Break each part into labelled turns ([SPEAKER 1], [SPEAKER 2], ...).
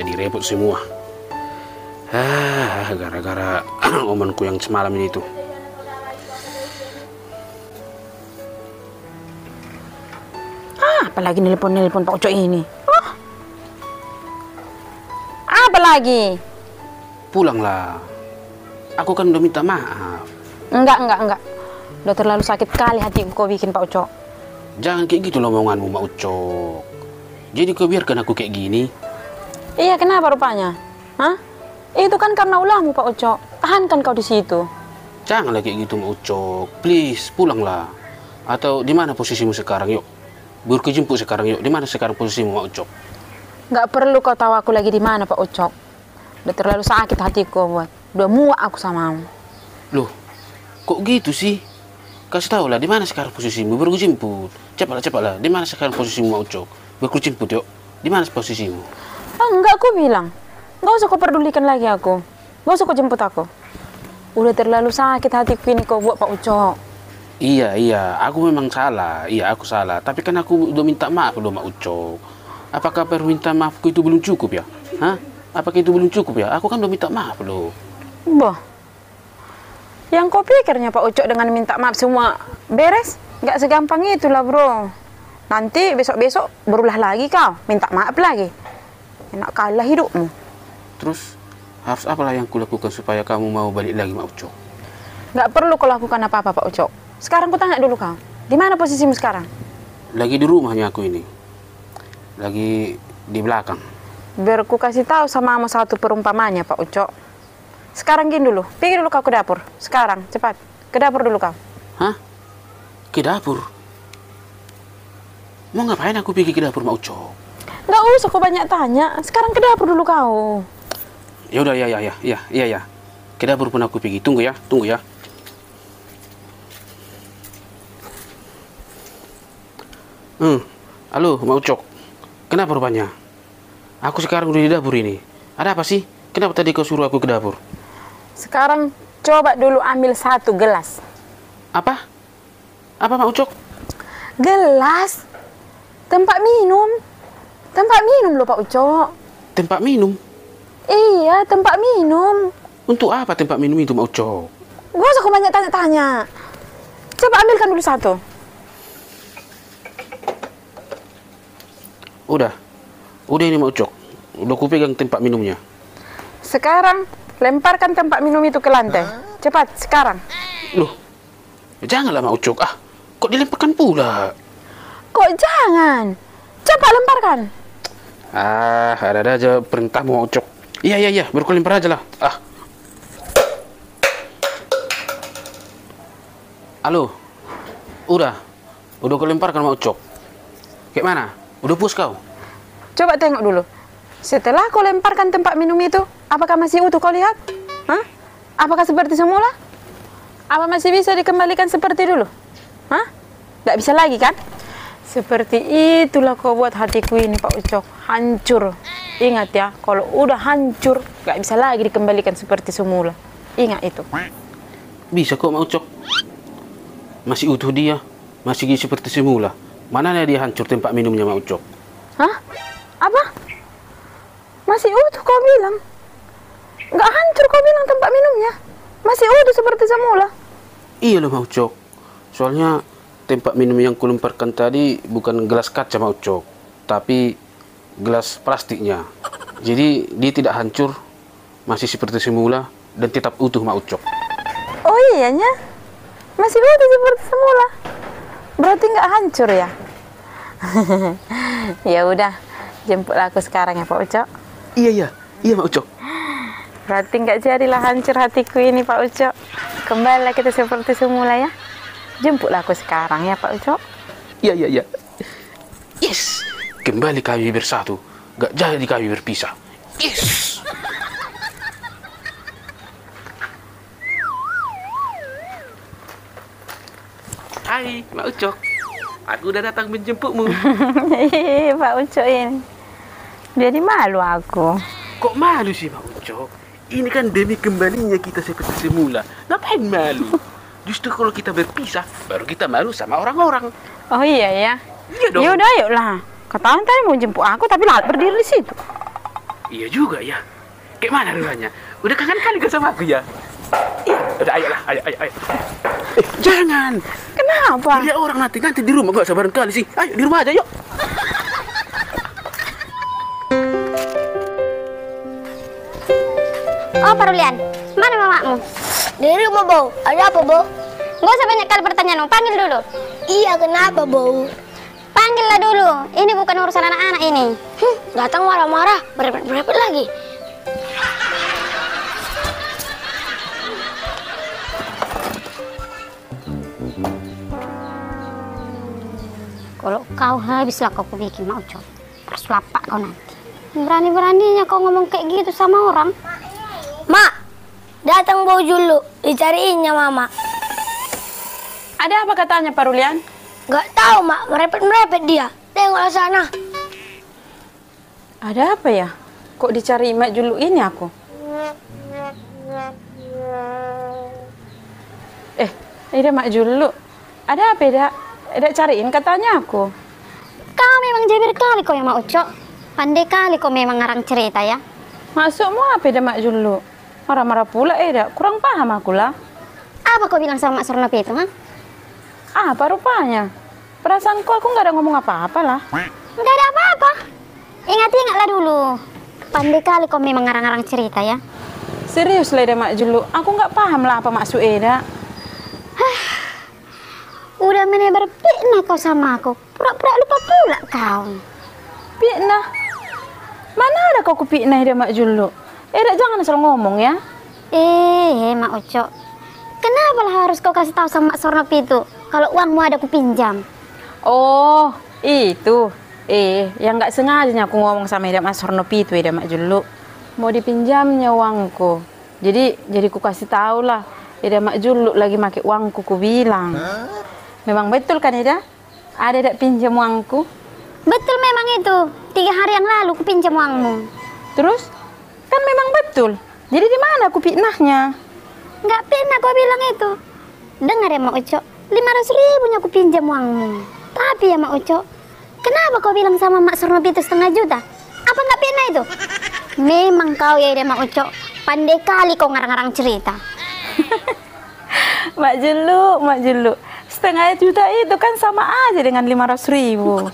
[SPEAKER 1] jadi repot semua. Gara-gara omonku yang semalam ini tuh.
[SPEAKER 2] Apalagi nelpon Pak Ucok ini. Apa lagi?
[SPEAKER 1] Pulanglah. Aku kan udah minta maaf.
[SPEAKER 2] Enggak. Udah terlalu sakit kali hatiku kau bikin Pak Ucok.
[SPEAKER 1] Jangan kayak gitu loh omonganmu, Mak Ucok. Jadi kau biarkan aku kayak gini.
[SPEAKER 2] Iya, kenapa rupanya? Hah? Itu kan karena ulahmu Pak Ucok. Tahankan kau di situ.
[SPEAKER 1] Janganlah kayak gitu, Mak Ucok. Please, pulanglah. Atau di mana posisimu sekarang, yuk? Baru jemput sekarang, yuk. Di mana sekarang posisimu, Mak Ucok?
[SPEAKER 2] Nggak perlu kau tahu aku lagi di mana Pak Ucok. Udah terlalu sakit hatiku buat. Udah muak aku samamu.
[SPEAKER 1] Loh, kok gitu sih? Kasih tahu lah, di mana sekarang posisimu? Baru jemput. Cepatlah. Di mana sekarang posisimu, Mak Ucok? Baru jemput, yuk. Di mana posisimu?
[SPEAKER 2] Enggak, aku bilang. Nggak usah kau pedulikan lagi aku. Nggak usah kau jemput aku. Udah terlalu sakit hatiku ini kau buat Pak Ucok.
[SPEAKER 1] Iya, aku memang salah. Iya, aku salah. Tapi kan aku udah minta maaf loh, Mak Ucok. Apakah permintaan maafku itu belum cukup ya? Hah? Apakah itu belum cukup ya? Aku kan udah minta maaf loh.
[SPEAKER 2] Boh. Yang kau pikirnya Pak Ucok dengan minta maaf semua beres? Nggak segampang itulah bro. Nanti besok-besok berulah lagi kau. Minta maaf lagi. Enak kalah hidupmu.
[SPEAKER 1] Terus, harus apalah yang kulakukan supaya kamu mau balik lagi, Mak Ucok?
[SPEAKER 2] Nggak perlu kau lakukan apa-apa Pak Ucok. Sekarang ku tanya dulu kau. Di mana posisimu sekarang?
[SPEAKER 1] Lagi di rumahnya aku ini. Lagi di belakang.
[SPEAKER 2] Biar ku kasih tahu sama kamu satu perumpamannya Pak Ucok. Sekarang gini dulu. Pergi dulu kau ke dapur. Sekarang, cepat. Ke dapur dulu kau.
[SPEAKER 1] Hah? Ke dapur? Mau ngapain aku pergi ke dapur, Mak Ucok?
[SPEAKER 2] Nggak usah kau banyak tanya. Sekarang ke dapur dulu kau.
[SPEAKER 1] Ya udah, ya. Ke dapur pun aku pergi. Tunggu ya. Halo, Mak Ucok. Kenapa rupanya? Aku sekarang udah di dapur ini. Ada apa sih? Kenapa tadi kau suruh aku ke dapur?
[SPEAKER 2] Sekarang coba dulu ambil satu gelas.
[SPEAKER 1] Apa? Apa, Mak Ucok?
[SPEAKER 2] Gelas? Tempat minum. Tempat minum loh Pak Ucok.
[SPEAKER 1] Tempat minum?
[SPEAKER 2] Iya, tempat minum.
[SPEAKER 1] Untuk apa tempat minum itu, Mak Ucok?
[SPEAKER 2] Gak usah kau banyak tanya-tanya. Coba ambilkan dulu satu.
[SPEAKER 1] Udah ini, Mak Ucok. Udah ku pegang tempat minumnya.
[SPEAKER 2] Sekarang lemparkan tempat minum itu ke lantai. Cepat, sekarang.
[SPEAKER 1] Loh, janganlah, Mak Ucok. Kok dilemparkan pula?
[SPEAKER 2] Kok jangan? Cepat lemparkan.
[SPEAKER 1] Ada aja perintahmu, Mak Ucok. Iya, baru ku lempar aja lah. Halo, udah ku lemparkan, Mak Ucok. Kayak mana? Udah puas kau?
[SPEAKER 2] Coba tengok dulu. Setelah kau lemparkan tempat minum itu, apakah masih utuh kau lihat? Hah? Apakah seperti semula? Apa masih bisa dikembalikan seperti dulu? Hah? Nggak bisa lagi kan? Seperti itulah kau buat hatiku ini Pak Ucok. Hancur. Ingat ya, kalau udah hancur, nggak bisa lagi dikembalikan seperti semula. Ingat itu.
[SPEAKER 1] Bisa kok, Mak Ucok. Masih utuh dia. Masih seperti semula. Mana dia hancur tempat minumnya, Mak Ucok?
[SPEAKER 2] Hah? Apa? Masih utuh kau bilang? Nggak hancur kau bilang tempat minumnya? Masih utuh seperti semula?
[SPEAKER 1] Iya loh, Mak Ucok. Soalnya tempat minum yang kulemparkan tadi bukan gelas kaca, Mak Ucok, tapi gelas plastiknya. Jadi dia tidak hancur, masih seperti semula dan tetap utuh, Mak Ucok.
[SPEAKER 2] Oh iyanya? Masih utuh seperti semula? Berarti nggak hancur ya? Ya udah, jemputlah aku sekarang ya Pak Ucok.
[SPEAKER 1] Iya, Mak Ucok.
[SPEAKER 2] Berarti nggak jadilah hancur hatiku ini Pak Ucok. Kembalilah kita seperti semula ya. Jemputlah aku sekarang ya Pak Ucok.
[SPEAKER 1] Iya. Yes, kembali kami bersatu. Gak jadi kami berpisah. Yes. Hai, Mak Ucok. Aku udah datang menjemputmu.
[SPEAKER 2] Pak Ucok ini. Jadi malu aku.
[SPEAKER 1] Kok malu sih, Mak Ucok? Ini kan demi kembalinya kita seperti semula. Ngapain malu? Justru kalau kita berpisah, baru kita malu sama orang-orang.
[SPEAKER 2] Oh iya ya.
[SPEAKER 1] Iya dong.
[SPEAKER 2] Ya udah, ayolah. Katakan tadi mau jemput aku, tapi lalat berdiri di situ.
[SPEAKER 1] Iya juga ya. Kayak mana rumahnya? Udah kangen kali kau sama aku ya? Iya, udah ayolah, ayo. Jangan.
[SPEAKER 2] Kenapa?
[SPEAKER 1] Dia orang nanti di rumah gak sabaran kali sih. Ayo di rumah aja yuk.
[SPEAKER 3] Oh, Parulian, mana mamamu?
[SPEAKER 4] Di rumah, Bo. Ada apa, Bo?
[SPEAKER 3] Gak usah banyak kali pertanyaan, panggil dulu.
[SPEAKER 4] Iya, kenapa, Bo?
[SPEAKER 3] Panggillah dulu, ini bukan urusan anak-anak ini.
[SPEAKER 4] Datang marah-marah, berepet lagi.
[SPEAKER 3] Kalau kau habislah kau bikin mau cok. Harus lapak kau nanti. Berani-beraninya kau ngomong kayak gitu sama orang.
[SPEAKER 4] Mak, datang Bo dulu, dicariinnya Mama.
[SPEAKER 2] Ada apa katanya Parulian?
[SPEAKER 4] Gak tahu, Mak, merepet dia. Tengoklah sana.
[SPEAKER 2] Ada apa ya? Kok dicari Mak Julu ini aku? Ida Mak Julu. Ada apa Ida? Ida cariin katanya aku.
[SPEAKER 3] Kau memang jabir kali kau yang mau cok. Pandai kali kau memang ngarang cerita ya.
[SPEAKER 2] Maksudmu apa Ida Mak Julu? Marah-marah pula Ida. Kurang paham aku lah.
[SPEAKER 3] Apa kau bilang sama Mak Sornopi itu, ha?
[SPEAKER 2] Apa rupanya? Perasaanku aku nggak ada ngomong apa-apa lah.
[SPEAKER 3] Nggak ada apa-apa. Ingat-ingatlah dulu. Pandai kali kau memang ngarang-ngarang cerita ya.
[SPEAKER 2] Serius lah Ida Mak Julu. Aku nggak paham lah apa maksud Ida.
[SPEAKER 3] Udah menebar fitnah kau sama aku. Pura-pura lupa pula kau.
[SPEAKER 2] Fitnah? Mana ada kau fitnah Ida Mak Julu? Ida jangan asal ngomong ya.
[SPEAKER 3] Mak Ucok. Kenapa lah harus kau kasih tahu sama Mak Sornopi itu kalau uangmu ada ku pinjam?
[SPEAKER 2] Oh, itu. Yang nggak sengajanya aku ngomong sama Ida Mak Sornopi itu Ida Mak Julu. Mau dipinjamnya uangku. Jadi ku kasih tahu lah. Ida Mak Julu lagi pakai uangku, ku bilang. Memang betul kan Ida? Ada tidak pinjam uangku?
[SPEAKER 3] Betul memang itu. 3 hari yang lalu ku pinjam uangmu.
[SPEAKER 2] Terus? Kan memang betul. Jadi di mana aku fitnahnya?
[SPEAKER 3] Nggak pernah kau bilang itu. Dengar ya Mak Ucok. 500.000 aku pinjam uangmu. Tapi ya Mak Ucok, kenapa kau bilang sama Mak Sornopi itu 500 juta? Apa nggak pernah itu? Memang kau ya Ida Mak Ucok. Pandai kali kau ngarang-ngarang cerita.
[SPEAKER 2] Mak Julu. 500 juta itu kan sama aja dengan 500.000.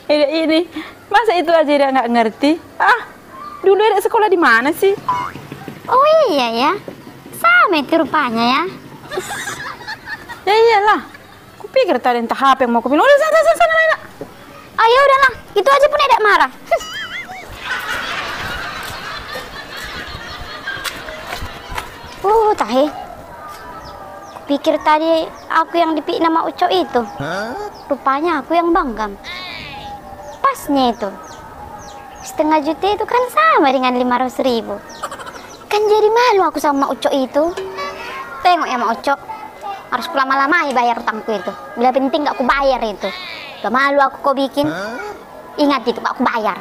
[SPEAKER 2] Ini, masa itu aja dia nggak ngerti? Dulu ada sekolah di mana sih?
[SPEAKER 3] Oh iya ya, sama itu rupanya ya.
[SPEAKER 2] Ya iyalah, kupikir tadi entah apa yang mau kupilih. Udah sana.
[SPEAKER 3] Ayo udahlah, itu aja pun tidak marah. Tahe. Pikir tadi aku yang dipikir nama Ucok itu. Rupanya aku yang banggam. Pasnya itu. 500 juta itu kan sama dengan 500.000. Kan jadi malu aku sama Ucok itu. Tengok ya Mak Ucok. Harus lama-lama bayar utangku itu. Bila penting gak aku bayar itu. Udah malu aku kau bikin. Ingat itu gak aku bayar.